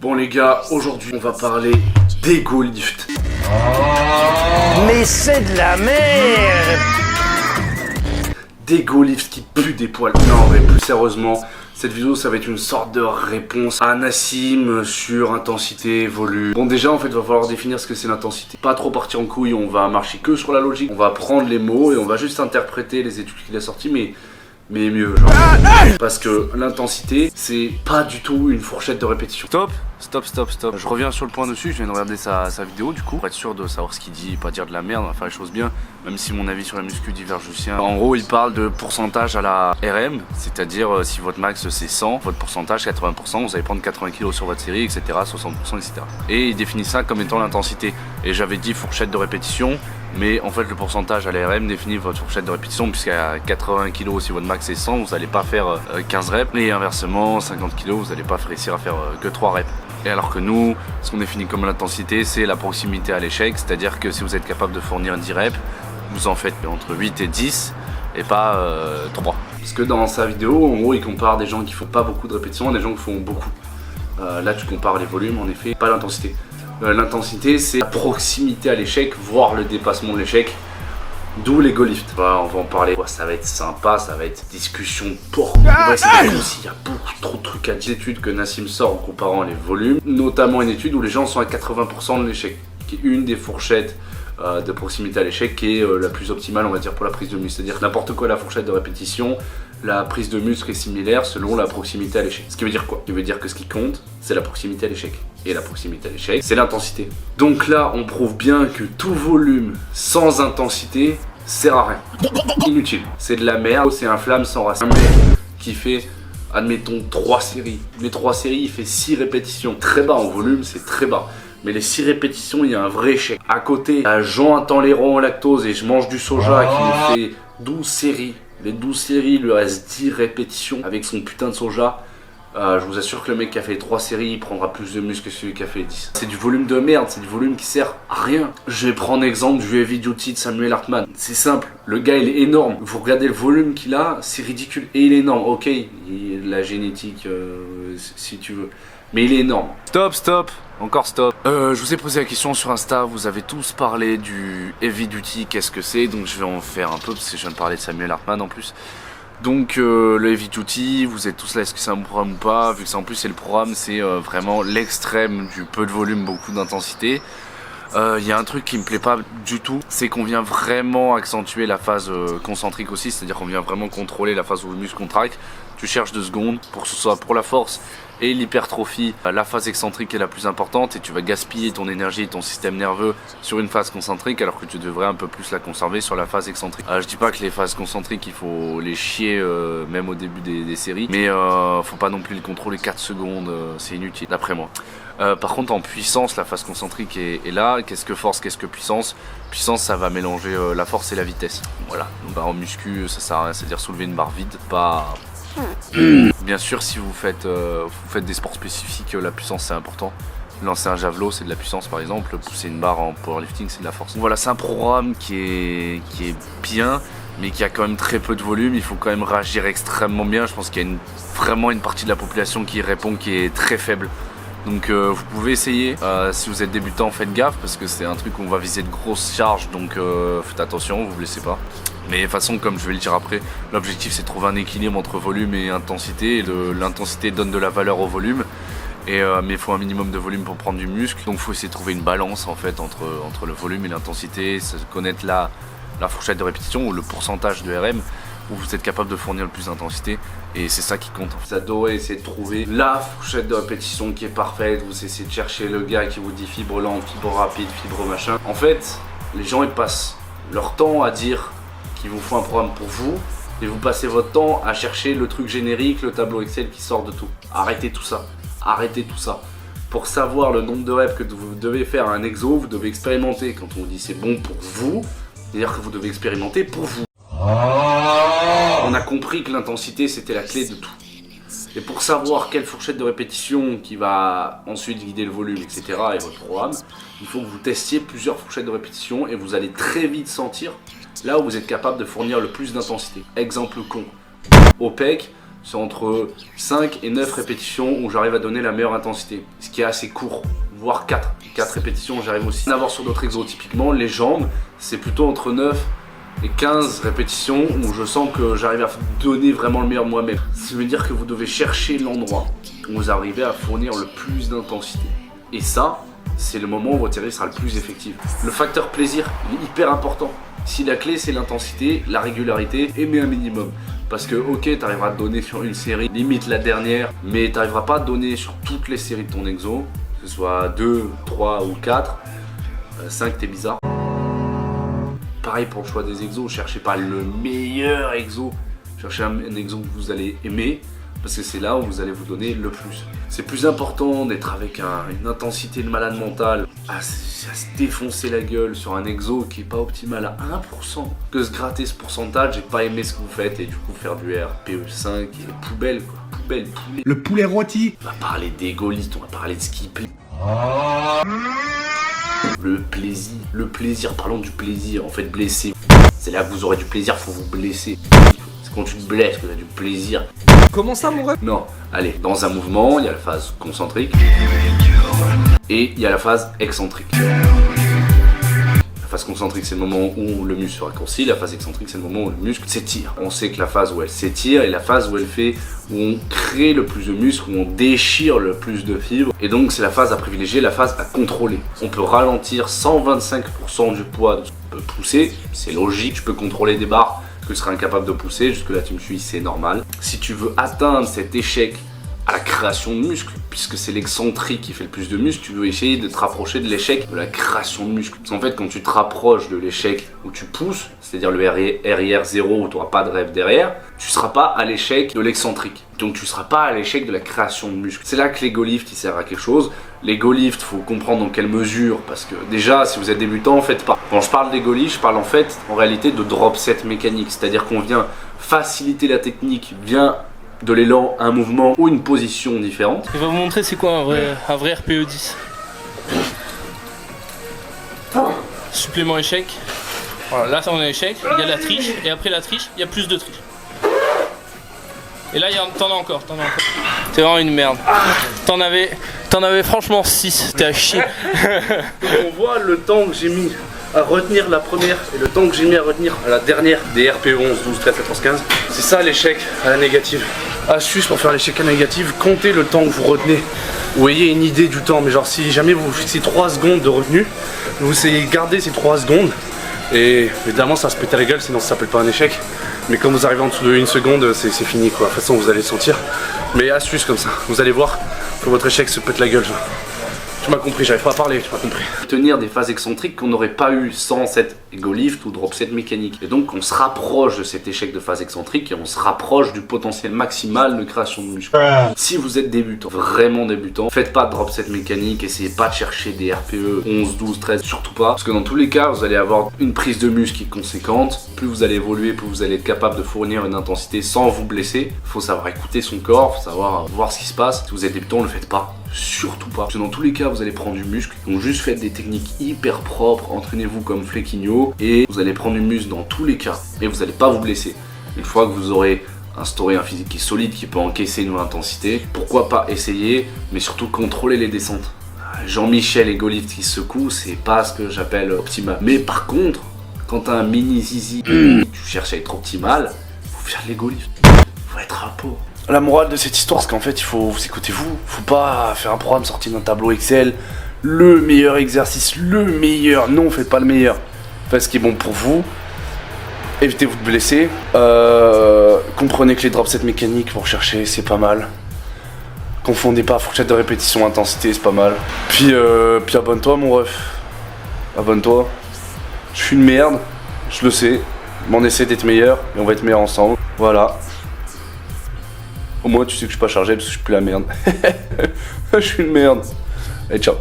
Bon les gars, aujourd'hui on va parler d'ego lift. Mais c'est de la merde! D'ego lift qui pue des poils. Non mais plus sérieusement, cette vidéo ça va être une sorte de réponse à Nassim sur intensité, volume. Bon déjà en fait il va falloir définir ce que c'est l'intensité. Pas trop partir en couille, on va marcher que sur la logique. On va prendre les mots et on va juste interpréter les études qu'il a sorties mais mieux genre. Parce que l'intensité c'est pas du tout une fourchette de répétition. Stop. Je reviens sur le point dessus, je viens de regarder sa vidéo du coup pour être sûr de savoir ce qu'il dit, pas dire de la merde, on va faire les choses bien. Même si mon avis sur la muscu diverge du sien. En gros il parle de pourcentage à la RM, c'est-à-dire si votre max c'est 100, votre pourcentage 80%, vous allez prendre 80 kg sur votre série, etc. 60%, etc. Et il définit ça comme étant l'intensité. Et j'avais dit fourchette de répétition, mais en fait le pourcentage à la RM définit votre fourchette de répétition, puisqu'à 80 kg si votre max est 100, vous n'allez pas faire 15 reps, et inversement 50 kg vous n'allez pas réussir à faire que 3 reps. Et alors que nous, ce qu'on définit comme l'intensité, c'est la proximité à l'échec, c'est-à-dire que si vous êtes capable de fournir 10 reps, vous en faites entre 8 et 10 et pas 3. Parce que dans sa vidéo, en gros, il compare des gens qui font pas beaucoup de répétitions à des gens qui font beaucoup. Là, tu compares les volumes, en effet, pas l'intensité. L'intensité, c'est la proximité à l'échec, voire le dépassement de l'échec. D'où l'ego lift. On va en parler. Ça va être sympa, ça va être discussion pour. On va essayer de aussi, il y a beaucoup trop de trucs à dire. Études que Nassim sort en comparant les volumes, notamment une étude où les gens sont à 80% de l'échec, qui est une des fourchettes de proximité à l'échec qui est la plus optimale, on va dire, pour la prise de muscle. C'est-à-dire que n'importe quoi la fourchette de répétition, la prise de muscle est similaire selon la proximité à l'échec. Ce qui veut dire quoi? Ce qui veut dire que ce qui compte, c'est la proximité à l'échec. Et la proximité à l'échec, c'est l'intensité. Donc là, on prouve bien que tout volume sans intensité sert à rien. Inutile. C'est de la merde, c'est un flamme sans racine. Un mec qui fait, admettons, 3 séries. Les 3 séries, il fait 6 répétitions. Très bas en volume, c'est très bas. Mais les 6 répétitions, il y a un vrai échec. À côté, Jean intolérant au lactose et je mange du soja qui lui fait 12 séries. Les 12 séries, il lui reste 10 répétitions avec son putain de soja. Je vous assure que le mec qui a fait 3 séries, il prendra plus de muscle que celui qui a fait 10. C'est du volume de merde, c'est du volume qui sert à rien. Je vais prendre l'exemple du Heavy Duty de Samuel Hartman. C'est simple, le gars il est énorme. Vous regardez le volume qu'il a, c'est ridicule. Et il est énorme, ok, il a de la génétique si tu veux. Mais il est énorme. Stop. Encore stop. Je vous ai posé la question sur Insta, vous avez tous parlé du Heavy Duty, qu'est-ce que c'est? Donc je vais en faire un peu parce que je viens de parler de Samuel Hartman en plus. Donc le Heavy Duty, vous êtes tous là, est-ce que c'est un programme ou pas? Vu que c'est en plus c'est le programme, c'est vraiment l'extrême du peu de volume, beaucoup d'intensité. Il y a un truc qui me plaît pas du tout, c'est qu'on vient vraiment accentuer la phase concentrique aussi, c'est-à-dire qu'on vient vraiment contrôler la phase où le muscle contracte. Tu cherches 2 secondes pour que ce soit pour la force et l'hypertrophie, la phase excentrique est la plus importante et tu vas gaspiller ton énergie et ton système nerveux sur une phase concentrique alors que tu devrais un peu plus la conserver sur la phase excentrique. Je dis pas que les phases concentriques il faut les chier même au début des séries, mais faut pas non plus les contrôler 4 secondes, c'est inutile d'après moi. Par contre en puissance la phase concentrique est là. Qu'est-ce que force, qu'est-ce que puissance? Puissance ça va mélanger la force et la vitesse. Voilà, donc en muscu ça sert à rien, c'est-à-dire soulever une barre vide, pas... Bien sûr si vous faites des sports spécifiques, la puissance c'est important. Lancer un javelot c'est de la puissance par exemple, pousser une barre en powerlifting c'est de la force. Donc voilà, c'est un programme qui est bien, mais qui a quand même très peu de volume. Il faut quand même réagir extrêmement bien. Je pense qu'il y a vraiment une partie de la population qui répond qui est très faible. Donc vous pouvez essayer, si vous êtes débutant faites gaffe parce que c'est un truc où on va viser de grosses charges, donc faites attention, vous blessez pas. Mais de toute façon comme je vais le dire après, l'objectif c'est de trouver un équilibre entre volume et intensité, et l'intensité donne de la valeur au volume. Mais il faut un minimum de volume pour prendre du muscle, donc il faut essayer de trouver une balance en fait entre le volume et l'intensité, connaître la fourchette de répétition ou le pourcentage de RM où vous êtes capable de fournir le plus d'intensité, et c'est ça qui compte. Vous adorez essayer de trouver la fourchette de répétition qui est parfaite, vous essayez de chercher le gars qui vous dit fibre lente, fibre rapide, fibre machin. En fait, les gens ils passent leur temps à dire qu'il vous faut un programme pour vous, et vous passez votre temps à chercher le truc générique, le tableau Excel qui sort de tout. Arrêtez tout ça, arrêtez tout ça. Pour savoir le nombre de reps que vous devez faire à un exo, vous devez expérimenter. Quand on dit c'est bon pour vous, c'est-à-dire que vous devez expérimenter pour vous. On a compris que l'intensité c'était la clé de tout. Et pour savoir quelle fourchette de répétition qui va ensuite guider le volume, etc. et votre programme, il faut que vous testiez plusieurs fourchettes de répétition et vous allez très vite sentir là où vous êtes capable de fournir le plus d'intensité. Exemple con, au pec, c'est entre 5 et 9 répétitions où j'arrive à donner la meilleure intensité. Ce qui est assez court, voire 4 répétitions, j'arrive aussi à en avoir sur d'autres exos. Typiquement, les jambes, c'est plutôt entre 9 et 15 répétitions où je sens que j'arrive à donner vraiment le meilleur de moi-même. Ça veut dire que vous devez chercher l'endroit où vous arrivez à fournir le plus d'intensité. Et ça, c'est le moment où votre série sera le plus effective. Le facteur plaisir, il est hyper important. Si la clé c'est l'intensité, la régularité, aimer un minimum. Parce que ok, tu arriveras à donner sur une série, limite la dernière, mais tu n'arriveras pas à donner sur toutes les séries de ton exo, que ce soit 2, 3 ou 4, 5 t'es bizarre. Pareil pour le choix des exos, cherchez pas le meilleur exo, cherchez un exo que vous allez aimer, parce que c'est là où vous allez vous donner le plus. C'est plus important d'être avec une intensité de malade mental, à se défoncer la gueule sur un exo qui est pas optimal à 1%, que se gratter ce pourcentage et pas aimer ce que vous faites et du coup faire du RPE5 et poubelle quoi, poubelle. Le poulet rôti. On va parler d'égoliste, on va parler de skip. Le plaisir, parlons du plaisir, en fait blesser. C'est là que vous aurez du plaisir, faut vous blesser. C'est quand tu te blesses que tu as du plaisir. Comment ça mon ref? Non, allez, dans un mouvement, il y a la phase concentrique et il y a la phase excentrique. La phase concentrique, c'est le moment où le muscle se raccourcit, la phase excentrique, c'est le moment où le muscle s'étire. On sait que la phase où elle s'étire est la phase où elle fait, où on crée le plus de muscles, où on déchire le plus de fibres. Et donc, c'est la phase à privilégier, la phase à contrôler. On peut ralentir 125% du poids de ce qu'on peut pousser, c'est logique, je peux contrôler des barres que je serai incapable de pousser, jusque là tu me suis, c'est normal. Si tu veux atteindre cet échec à la création de muscles, puisque c'est l'excentrique qui fait le plus de muscles, tu veux essayer de te rapprocher de l'échec de la création de muscles. Parce qu'en fait, quand tu te rapproches de l'échec où tu pousses, c'est-à-dire le RIR 0 où tu n'auras pas de rêve derrière, tu ne seras pas à l'échec de l'excentrique. Donc tu ne seras pas à l'échec de la création de muscles. C'est là que l'ego lift il sert à quelque chose. L'ego lift, faut comprendre dans quelle mesure, parce que déjà, si vous êtes débutant, faites pas. Quand je parle d'ego lift, je parle en réalité de drop set mécanique, c'est-à-dire qu'on vient faciliter la technique, vient de l'élan, un mouvement ou une position différente. Je vais vous montrer c'est quoi un vrai RPE 10. Supplément échec. Voilà, là on est échec, il y a la triche, et après la triche, il y a plus de triche. Et là t'en as encore. C'est vraiment une merde. T'en avais franchement 6, t'es à chier. On voit le temps que j'ai mis à retenir la première et le temps que j'ai mis à retenir à la dernière des RPE 11, 12, 13, 14, 15. C'est ça l'échec à la négative. Astuce pour faire l'échec à la négative, comptez le temps que vous retenez. Vous ayez une idée du temps, mais genre si jamais vous fixez 3 secondes de retenue, vous essayez de garder ces 3 secondes. Et évidemment ça se pète à la gueule, sinon ça s'appelle pas un échec. Mais quand vous arrivez en dessous de 1 seconde, c'est fini quoi. De toute façon vous allez le sentir. Mais astuce comme ça, vous allez voir que votre échec se pète la gueule. Genre. Tu m'as compris, j'arrive pas à parler, tu m'as compris. Tenir des phases excentriques qu'on n'aurait pas eu sans cet ego lift ou drop set mécanique. Et donc on se rapproche de cet échec de phase excentrique et on se rapproche du potentiel maximal de création de muscles. Si vous êtes débutant, vraiment débutant, faites pas de drop set mécanique, essayez pas de chercher des RPE 11, 12, 13, surtout pas. Parce que dans tous les cas, vous allez avoir une prise de muscle qui est conséquente. Plus vous allez évoluer, plus vous allez être capable de fournir une intensité sans vous blesser. Faut savoir écouter son corps, faut savoir voir ce qui se passe. Si vous êtes débutant, ne le faites pas. Surtout pas. Parce que dans tous les cas, vous allez prendre du muscle. Donc juste faites des techniques hyper propres, entraînez-vous comme Flequinho et vous allez prendre du muscle dans tous les cas. Et vous n'allez pas vous blesser. Une fois que vous aurez instauré un physique qui est solide, qui peut encaisser une intensité, pourquoi pas essayer, mais surtout contrôler les descentes. Jean-Michel et Golift qui secouent, c'est pas ce que j'appelle optimal. Mais par contre, quand t'as un mini zizi, tu cherches à être optimal, faut faire de l'ego lift. Faut être à peau. La morale de cette histoire, c'est qu'en fait, il faut vous écouter vous. Faut pas faire un programme sorti d'un tableau Excel. Le meilleur exercice, le meilleur. Non, faites pas le meilleur. Faites ce qui est bon pour vous. Évitez-vous de blesser. Comprenez que les drop sets mécaniques pour chercher, c'est pas mal. Confondez pas fourchette de répétition, intensité, c'est pas mal. Puis abonne-toi, mon ref. Abonne-toi. Je suis une merde, je le sais. Mais on essaie d'être meilleur et on va être meilleur ensemble. Voilà. Au moins tu sais que je suis pas chargé parce que je suis plus la merde. Je suis une merde. Allez, ciao.